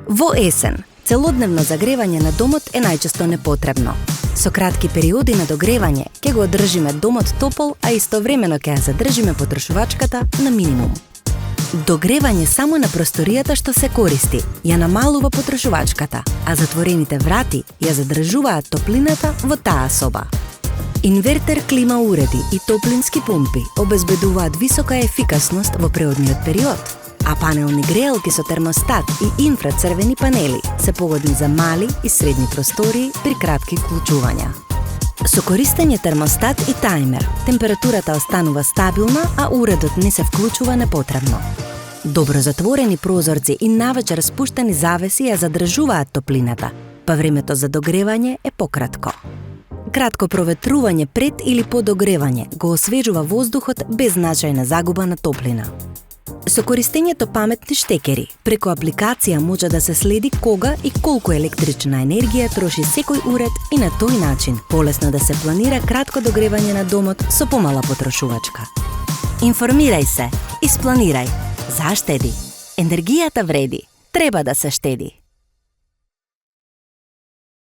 Во есен, целодневно загревање на домот е најчесто непотребно. Со кратки периоди на догревање ќе го одржиме домот топол, а истовремено ќе ја задржиме потрошувачката на минимум. Догревање само на просторијата што се користи ја намалува потрошувачката, а затворените врати ја задржуваат топлината во таа соба. Инвертер клима уреди и топлински помпи обезбедуваат висока ефикасност во преодниот период, а панелни греелки со термостат и инфрацрвени панели се погодни за мали и средни простории при кратки вклучувања. Со користење термостат и тајмер, температурата останува стабилна, а уредот не се вклучува непотребно. Добро затворени прозорци и навечер спуштени завеси ја задржуваат топлината, па времето за догревање е пократко. Кратко проветрување пред или по догревање го освежува воздухот без значајна загуба на топлина. Со користењето паметни штекери, преку апликација може да се следи кога и колку електрична енергија троши секој уред и на тој начин полесно да се планира кратко догревање на домот со помала потрошувачка. Информирај се, испланирај, заштеди. Енергијата вреди, треба да се штеди.